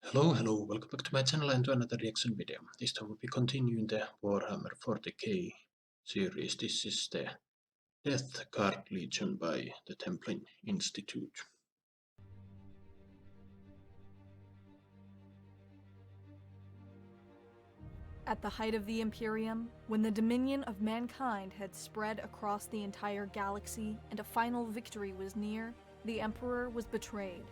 Hello, welcome back to my channel and to another reaction video. This time we'll be continuing the Warhammer 40k series. This is the Death Guard Legion by the Templin Institute. At the height of the Imperium, when the dominion of mankind had spread across the entire galaxy and a final victory was near, the Emperor was betrayed.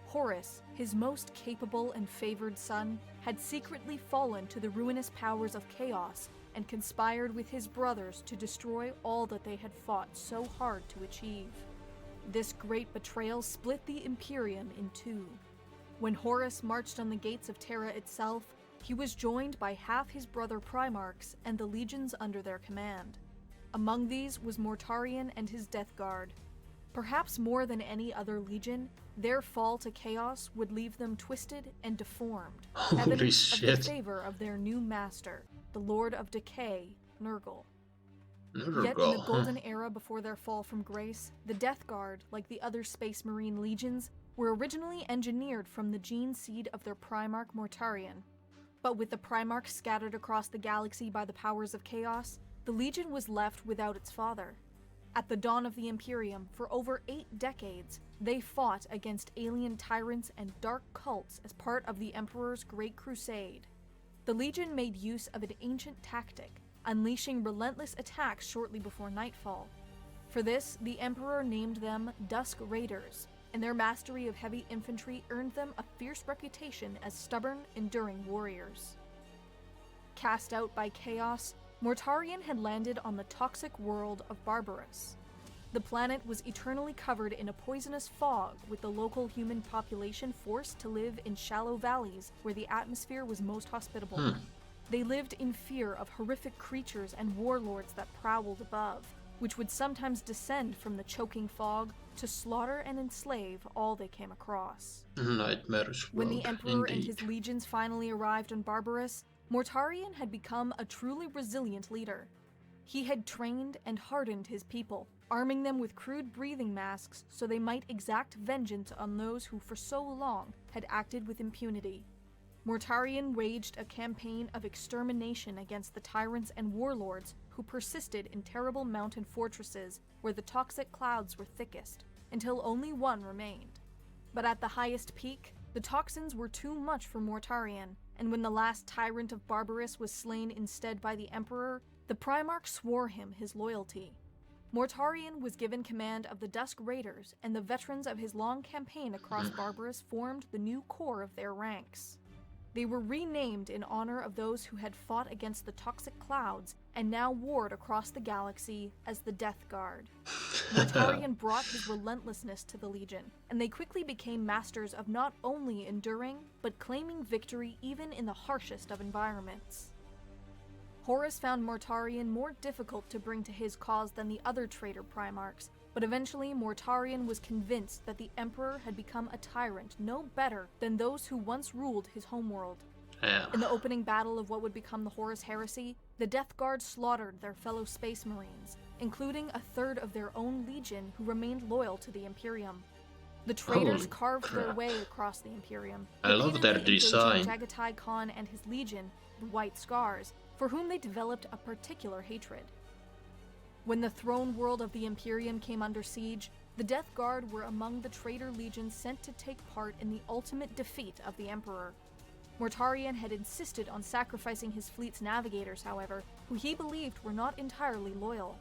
Horus, his most capable and favored son, had secretly fallen to the ruinous powers of chaos and conspired with his brothers to destroy all that they had fought so hard to achieve. This great betrayal split the Imperium in two. When Horus marched on the gates of Terra itself, he was joined by half his brother Primarchs and the legions under their command. Among these was Mortarion and his Death Guard. Perhaps more than any other legion, their fall to chaos would leave them twisted and deformed, evidence of the favor of their new master, the Lord of Decay, Nurgle. Yet in the golden era before their fall from grace, the Death Guard, like the other Space Marine legions, were originally engineered from the gene seed of their Primarch Mortarion. But with the Primarchs scattered across the galaxy by the powers of chaos, the Legion was left without its father. At the dawn of the Imperium, for over 8 decades, they fought against alien tyrants and dark cults as part of the Emperor's Great Crusade. The Legion made use of an ancient tactic, unleashing relentless attacks shortly before nightfall. For this, the Emperor named them Dusk Raiders, and their mastery of heavy infantry earned them a fierce reputation as stubborn, enduring warriors. Cast out by chaos, Mortarion had landed on the toxic world of Barbarous. The planet was eternally covered in a poisonous fog, with the local human population forced to live in shallow valleys where the atmosphere was most hospitable. They lived in fear of horrific creatures and warlords that prowled above, which would sometimes descend from the choking fog to slaughter and enslave all they came across. Nightmares When world, the Emperor indeed. and his legions finally arrived on Barbarous, Mortarion had become a truly resilient leader. He had trained and hardened his people, arming them with crude breathing masks so they might exact vengeance on those who for so long had acted with impunity. Mortarion waged a campaign of extermination against the tyrants and warlords who persisted in terrible mountain fortresses where the toxic clouds were thickest, until only one remained. But at the highest peak, the toxins were too much for Mortarion, and when the last tyrant of Barbarous was slain instead by the Emperor, the Primarch swore him his loyalty. Mortarion was given command of the Dusk Raiders, and the veterans of his long campaign across Barbarous formed the new core of their ranks. They were renamed in honor of those who had fought against the toxic clouds and now warred across the galaxy as the Death Guard. Mortarion brought his relentlessness to the Legion, and they quickly became masters of not only enduring, but claiming victory even in the harshest of environments. Horus found Mortarion more difficult to bring to his cause than the other traitor Primarchs, but eventually Mortarion was convinced that the Emperor had become a tyrant no better than those who once ruled his homeworld. In the opening battle of what would become the Horus Heresy, the Death Guard slaughtered their fellow Space Marines, including a third of their own legion who remained loyal to the Imperium. The traitors carved their way across the Imperium, I love their design. Jagatai Khan and his legion, the White Scars, for whom they developed a particular hatred. When the throne world of the Imperium came under siege, the Death Guard were among the traitor legions sent to take part in the ultimate defeat of the Emperor. Mortarion had insisted on sacrificing his fleet's navigators, however, who he believed were not entirely loyal.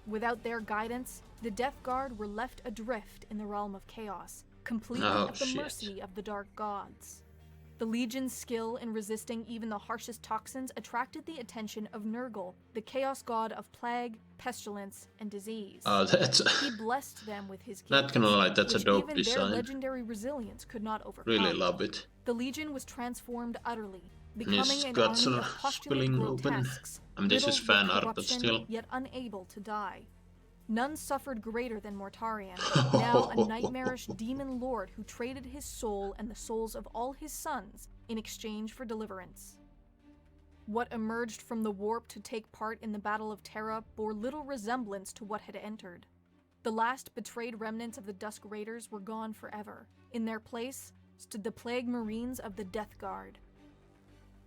Without their guidance, the Death Guard were left adrift in the realm of chaos, completely at the mercy of the Dark Gods. The Legion's skill in resisting even the harshest toxins attracted the attention of Nurgle, the chaos god of plague, pestilence, and disease. He blessed them with his gifts, not gonna lie, that's a dope even design. their legendary resilience could not overcome. Really love it. The Legion was transformed utterly, becoming an guts army are of postulate spilling open. grotesques, This is riddled with fan art, but corruption, still. yet unable to die. None suffered greater than Mortarion, now a nightmarish demon lord who traded his soul and the souls of all his sons in exchange for deliverance. What emerged from the warp to take part in the Battle of Terra bore little resemblance to what had entered. The last betrayed remnants of the Dusk Raiders were gone forever. In their place, stood the plague marines of the Death Guard.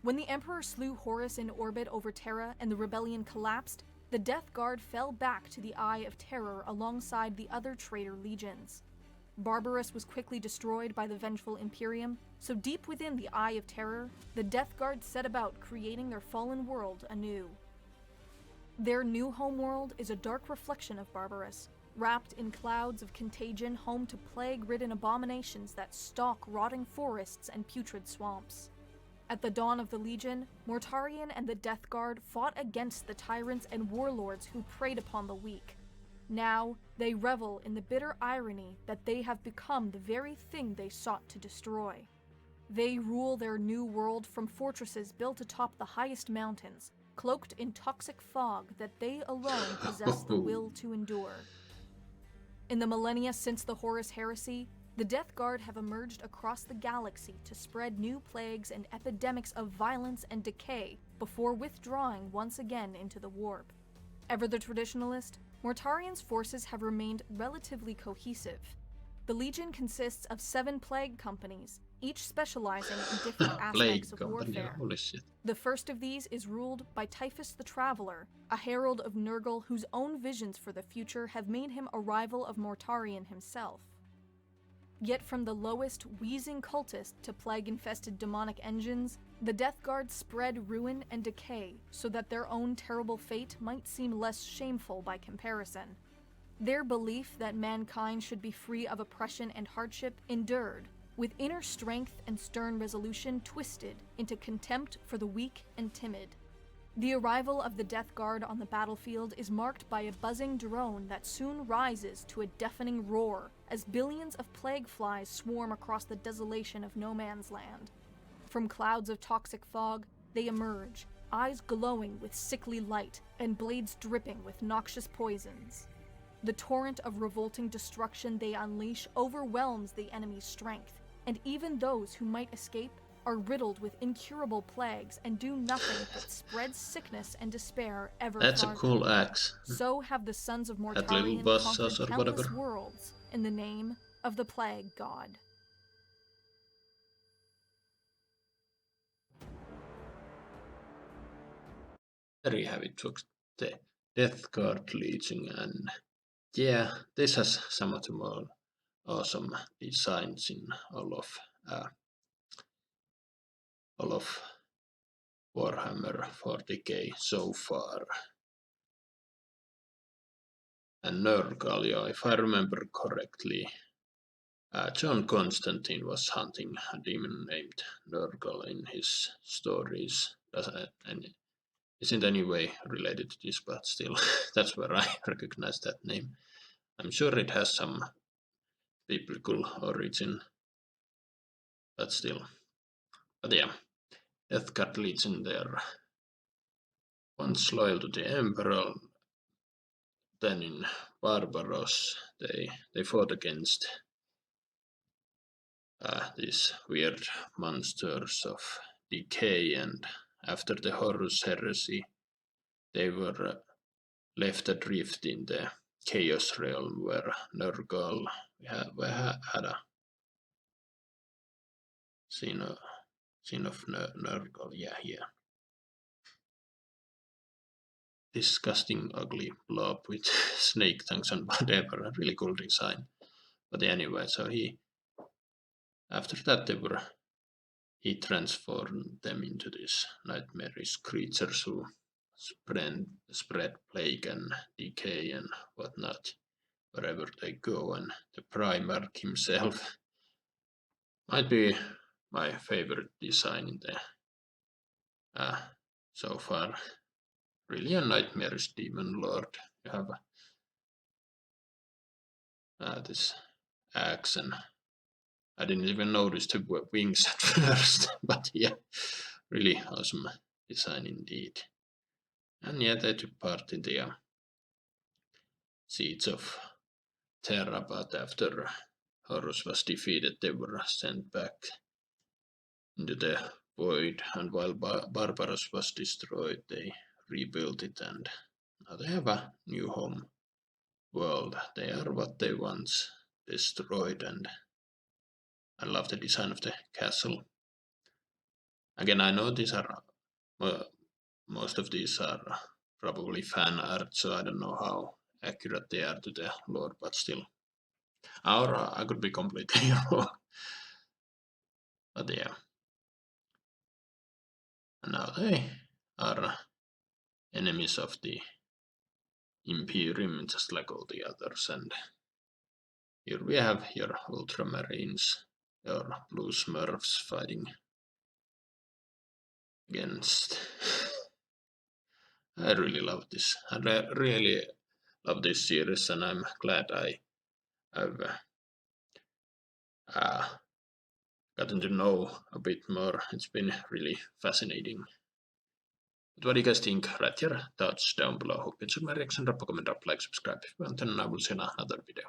When the Emperor slew Horus in orbit over Terra and the rebellion collapsed, the Death Guard fell back to the Eye of Terror alongside the other traitor legions. Barbarus was quickly destroyed by the vengeful Imperium, so deep within the Eye of Terror, the Death Guard set about creating their fallen world anew. Their new homeworld is a dark reflection of Barbarus, wrapped in clouds of contagion, home to plague-ridden abominations that stalk rotting forests and putrid swamps. At the dawn of the Legion, Mortarion and the Death Guard fought against the tyrants and warlords who preyed upon the weak. Now, they revel in the bitter irony that they have become the very thing they sought to destroy. They rule their new world from fortresses built atop the highest mountains, cloaked in toxic fog that they alone possess the will to endure. In the millennia since the Horus Heresy, the Death Guard have emerged across the galaxy to spread new plagues and epidemics of violence and decay before withdrawing once again into the warp. Ever the traditionalist, Mortarion's forces have remained relatively cohesive. The Legion consists of 7 plague companies, each specializing in different aspects of warfare. Holy shit. The first of these is ruled by Typhus the Traveler, a herald of Nurgle whose own visions for the future have made him a rival of Mortarion himself. Yet from the lowest, wheezing cultist to plague-infested demonic engines, the Death Guard spread ruin and decay so that their own terrible fate might seem less shameful by comparison. Their belief that mankind should be free of oppression and hardship endured, with inner strength and stern resolution twisted into contempt for the weak and timid. The arrival of the Death Guard on the battlefield is marked by a buzzing drone that soon rises to a deafening roar as billions of plague flies swarm across the desolation of no man's land. From clouds of toxic fog, they emerge, eyes glowing with sickly light and blades dripping with noxious poisons. The torrent of revolting destruction they unleash overwhelms the enemy's strength, and even those who might escape are riddled with incurable plagues and do nothing but spread sickness and despair ever That's farther. a cool axe. So have the sons of That little Mortarion bus conquered sauce or countless whatever. worlds in the name of the Plague God. There you have it, folks. The Death Guard Legion, and yeah, this has some of the more awesome designs in all of Warhammer 40k so far. And Nurgle, yeah, if I remember correctly, John Constantine was hunting a demon named Nurgle in his stories. Isn't any way related to this, but still, that's where I recognize that name. I'm sure it has some biblical origin, but still. But yeah, Death Guard Legion there. Once loyal to the Emperor, then in Barbaros, they fought against these weird monsters of decay, and after the Horus Heresy, they were left adrift in the Chaos Realm, where Nurgle had a scene of Nurgle, yeah. Disgusting, ugly blob with snake tongues and whatever, a really cool design. But anyway, so after that he transformed them into these nightmarish creatures who spread plague and decay and whatnot wherever they go, and the Primarch himself might be my favorite design in the so far. Really a nightmarish demon lord. You have this axe, and I didn't even notice the wings at first, but yeah, really awesome design indeed. And yeah, they took part in the Siege of Terra, but after Horus was defeated, they were sent back into the void, and while Barbaros was destroyed, they rebuilt it, and now they have a new home world. They are what they once destroyed, and I love the design of the castle. Again, I know these are most of these are probably fan art, so I don't know how accurate they are to the lore, but still. Or I could be completely wrong. But yeah. And now they are enemies of the Imperium, just like all the others. And here we have your Ultramarines, your Blue Smurfs fighting against. I really love this. I really love this series, and I'm glad I've uh, gotten to know a bit more. It's been really fascinating. But what do you guys think? Write your thoughts down below. Hope you enjoyed my reaction. Drop a comment, drop a like, subscribe if you want, and I will see you in another video.